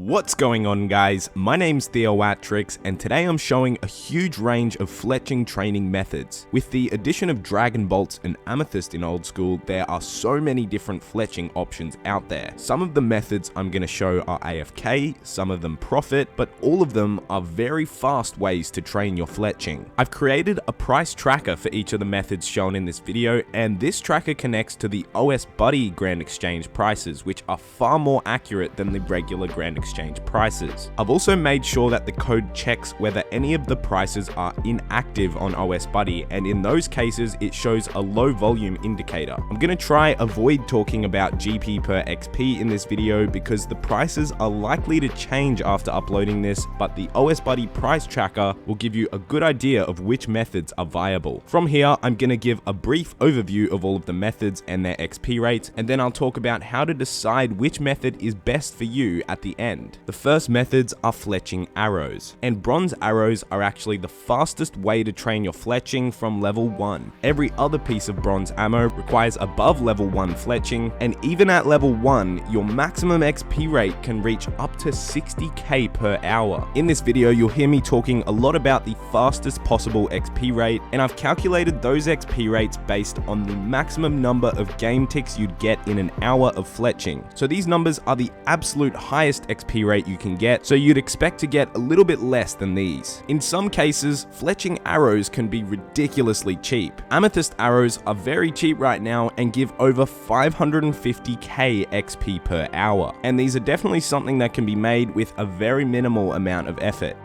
What's going on, guys? My name's Theoatrix, and today I'm showing a huge range of fletching training methods. With the addition of dragon bolts and amethyst in old school, there are so many different fletching options out there. Some of the methods I'm going to show are AFK, some of them profit, but all of them are very fast ways to train your fletching. I've created a price tracker for each of the methods shown in this video, and this tracker connects to the OS Buddy Grand Exchange prices, which are far more accurate than the regular Grand Exchange prices. I've also made sure that the code checks whether any of the prices are inactive on OS Buddy, and in those cases it shows a low volume indicator. I'm going to try avoid talking about GP per XP in this video because the prices are likely to change after uploading this, but the OS Buddy price tracker will give you a good idea of which methods are viable. From here, I'm going to give a brief overview of all of the methods and their XP rates, and then I'll talk about how to decide which method is best for you at the end. The first methods are fletching arrows, and bronze arrows are actually the fastest way to train your fletching from level 1. Every other piece of bronze ammo requires above level 1 fletching, and even at level 1, your maximum XP rate can reach up to 60k per hour. In this video, you'll hear me talking a lot about the fastest possible XP rate, and I've calculated those XP rates based on the maximum number of game ticks you'd get in an hour of fletching. So these numbers are the absolute highest XP rate you can get, so you'd expect to get a little bit less than these. In some cases, fletching arrows can be ridiculously cheap. Amethyst arrows are very cheap right now and give over 550k XP per hour, and these are definitely something that can be made with a very minimal amount of effort.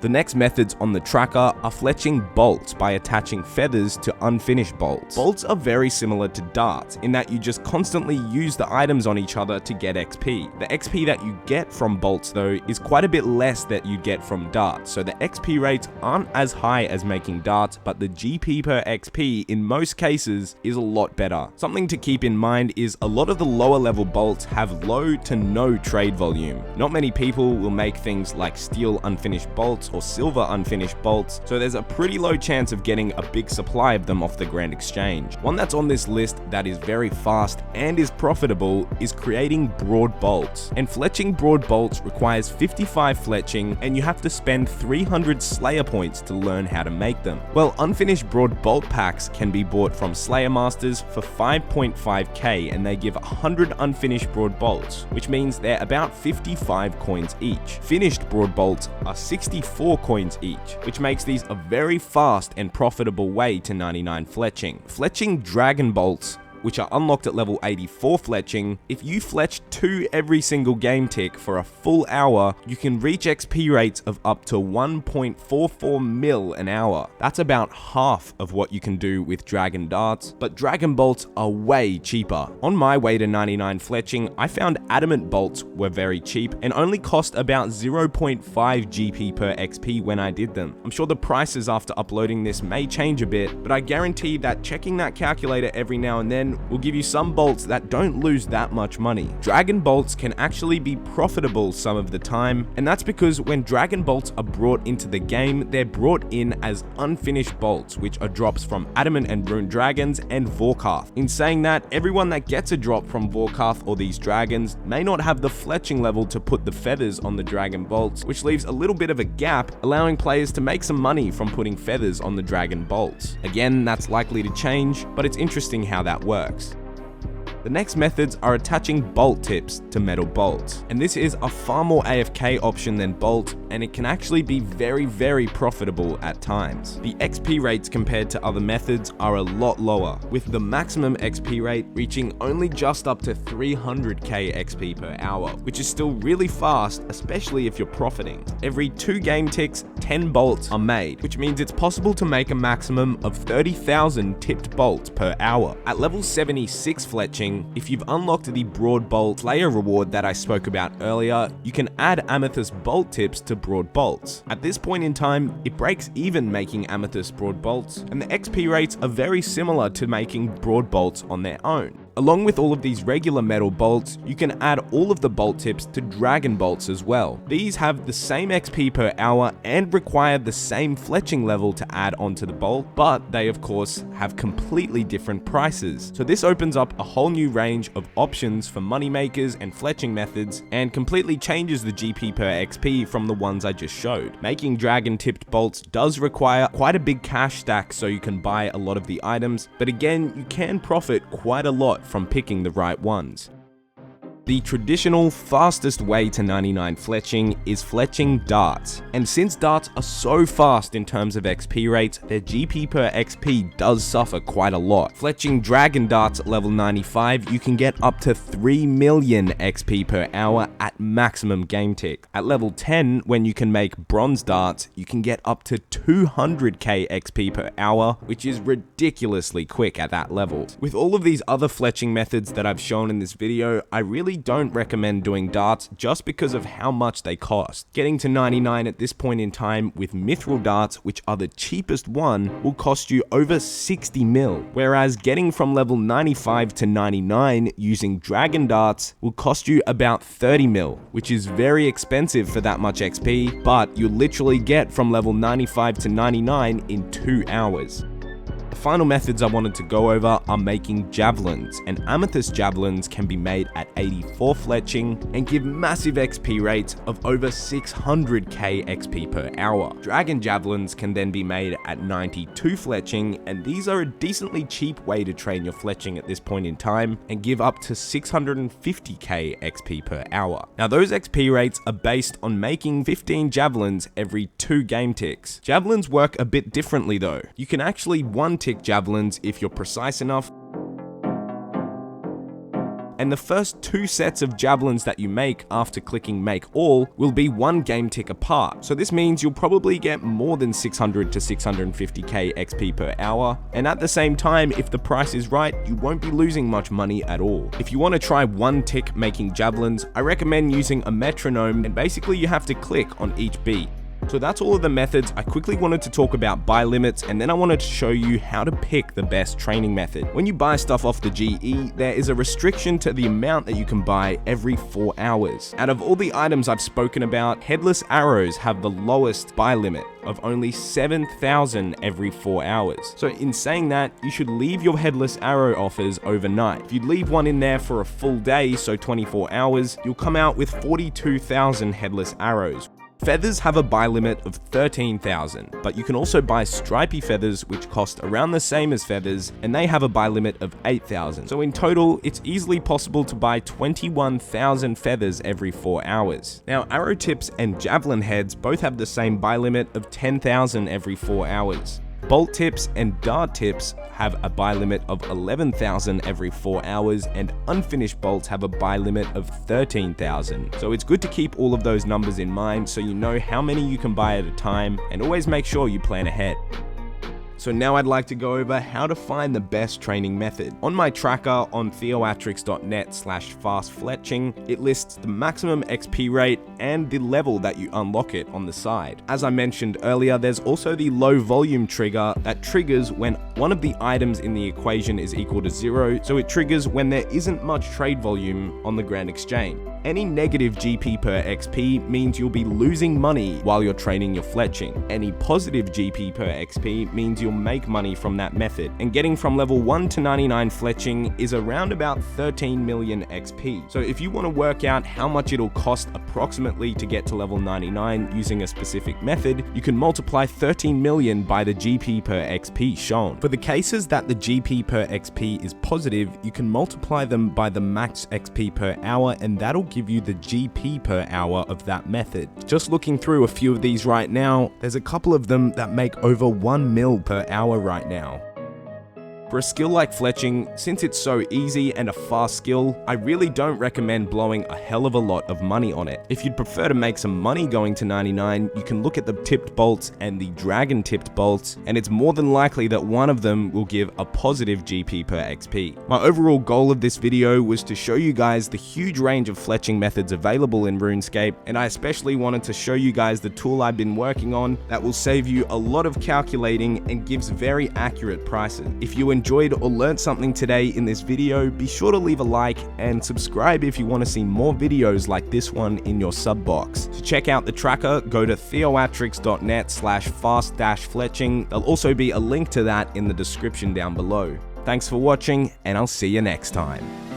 The next methods on the tracker are fletching bolts by attaching feathers to unfinished bolts. Bolts are very similar to darts in that you just constantly use the items on each other to get XP. The XP that you get from bolts though is quite a bit less that you get from darts, so the XP rates aren't as high as making darts, but the GP per XP in most cases is a lot better. Something to keep in mind is a lot of the lower level bolts have low to no trade volume. Not many people will make things like steel unfinished bolts or silver unfinished bolts, so there's a pretty low chance of getting a big supply of them off the Grand Exchange. One that's on this list that is very fast and is profitable is creating broad bolts. And fletching broad bolts requires 55 fletching, and you have to spend 300 Slayer points to learn how to make them. Well, unfinished broad bolt packs can be bought from Slayer Masters for 5.5k, and they give 100 unfinished broad bolts, which means they're about 55 coins each. Finished broad bolts are 64 coins each, which makes these a very fast and profitable way to 99 fletching. Fletching dragon bolts, which are unlocked at level 84 fletching, if you fletch 2 every single game tick for a full hour, you can reach XP rates of up to 1.44 mil an hour. That's about half of what you can do with dragon darts, but dragon bolts are way cheaper. On my way to 99 fletching, I found adamant bolts were very cheap and only cost about 0.5 GP per XP when I did them. I'm sure the prices after uploading this may change a bit, but I guarantee that checking that calculator every now and then will give you some bolts that don't lose that much money. Dragon bolts can actually be profitable some of the time, and that's because when dragon bolts are brought into the game, they're brought in as unfinished bolts, which are drops from adamant and rune dragons and Vorkarth. In saying that, everyone that gets a drop from Vorkarth or these dragons may not have the fletching level to put the feathers on the dragon bolts, which leaves a little bit of a gap, allowing players to make some money from putting feathers on the dragon bolts. Again, that's likely to change, but it's interesting how that works. The next methods are attaching bolt tips to metal bolts, and this is a far more AFK option than bolt, and it can actually be very profitable at times. The XP rates compared to other methods are a lot lower, with the maximum XP rate reaching only just up to 300k XP per hour, which is still really fast, especially if you're profiting. Every 2 game ticks, 10 bolts are made, which means it's possible to make a maximum of 30,000 tipped bolts per hour. At level 76 fletching, if you've unlocked the broad bolt Slayer reward that I spoke about earlier, you can add amethyst bolt tips to broad bolts. At this point in time, it breaks even making amethyst broad bolts, and the XP rates are very similar to making broad bolts on their own. Along with all of these regular metal bolts, you can add all of the bolt tips to dragon bolts as well. These have the same XP per hour and require the same fletching level to add onto the bolt, but they of course have completely different prices. So this opens up a whole new range of options for moneymakers and fletching methods, and completely changes the GP per XP from the ones I just showed. Making dragon tipped bolts does require quite a big cash stack so you can buy a lot of the items, but again, you can profit quite a lot from picking the right ones. The traditional fastest way to 99 fletching is fletching darts, and since darts are so fast in terms of XP rates, their GP per XP does suffer quite a lot. Fletching dragon darts at level 95, you can get up to 3 million XP per hour at maximum game tick. At level 10, when you can make bronze darts, you can get up to 200k XP per hour, which is ridiculously quick at that level. With all of these other fletching methods that I've shown in this video, I really don't recommend doing darts just because of how much they cost. Getting to 99 at this point in time with mithril darts, which are the cheapest one, will cost you over 60 mil, whereas getting from level 95 to 99 using dragon darts will cost you about 30 mil, which is very expensive for that much XP, but you'll literally get from level 95 to 99 in 2 hours. The final methods I wanted to go over are making javelins, and amethyst javelins can be made at 84 fletching and give massive XP rates of over 600k XP per hour. Dragon javelins can then be made at 92 fletching, and these are a decently cheap way to train your fletching at this point in time and give up to 650k XP per hour. Now those XP rates are based on making 15 javelins every 2 game ticks. Javelins work a bit differently though. You can actually one-tick javelins if you're precise enough, and the first 2 sets of javelins that you make after clicking make all will be 1 game tick apart. So this means you'll probably get more than 600 to 650k XP per hour, and at the same time, if the price is right, you won't be losing much money at all. If you want to try 1 tick making javelins, I recommend using a metronome, and basically you have to click on each beat. So that's all of the methods. I quickly wanted to talk about buy limits, and then I wanted to show you how to pick the best training method. When you buy stuff off the GE, there is a restriction to the amount that you can buy every 4 hours. Out of all the items I've spoken about, headless arrows have the lowest buy limit of only 7,000 every 4 hours. So in saying that, you should leave your headless arrow offers overnight. If you leave one in there for a full day, so 24 hours, you'll come out with 42,000 headless arrows. Feathers have a buy limit of 13,000, but you can also buy stripy feathers which cost around the same as feathers, and they have a buy limit of 8,000. So in total, it's easily possible to buy 21,000 feathers every 4 hours. Now arrow tips and javelin heads both have the same buy limit of 10,000 every 4 hours. Bolt tips and dart tips have a buy limit of 11,000 every 4 hours, and unfinished bolts have a buy limit of 13,000. So it's good to keep all of those numbers in mind so you know how many you can buy at a time, and always make sure you plan ahead. So now I'd like to go over how to find the best training method. On my tracker on theoatrix.net/fast fletching, it lists the maximum XP rate and the level that you unlock it on the side. As I mentioned earlier, there's also the low volume trigger that triggers when one of the items in the equation is equal to 0, so it triggers when there isn't much trade volume on the Grand Exchange. Any negative GP per XP means you'll be losing money while you're training your fletching. Any positive GP per XP means you'll make money from that method. And getting from level 1 to 99 fletching is around about 13 million XP. So if you want to work out how much it'll cost approximately to get to level 99 using a specific method, you can multiply 13 million by the GP per XP shown. For the cases that the GP per XP is positive, you can multiply them by the max XP per hour, and that'll give you the GP per hour of that method. Just looking through a few of these right now, there's a couple of them that make over 1 mil per hour right now. For a skill like fletching, since it's so easy and a fast skill, I really don't recommend blowing a hell of a lot of money on it. If you'd prefer to make some money going to 99, you can look at the tipped bolts and the dragon tipped bolts, and it's more than likely that one of them will give a positive GP per XP. My overall goal of this video was to show you guys the huge range of fletching methods available in RuneScape, and I especially wanted to show you guys the tool I've been working on that will save you a lot of calculating and gives very accurate prices. If you enjoyed or learned something today in this video, be sure to leave a like and subscribe if you want to see more videos like this one in your sub box. To check out the tracker, go to theoatrix.net/fast-fletching. There'll also be a link to that in the description down below. Thanks for watching, and I'll see you next time.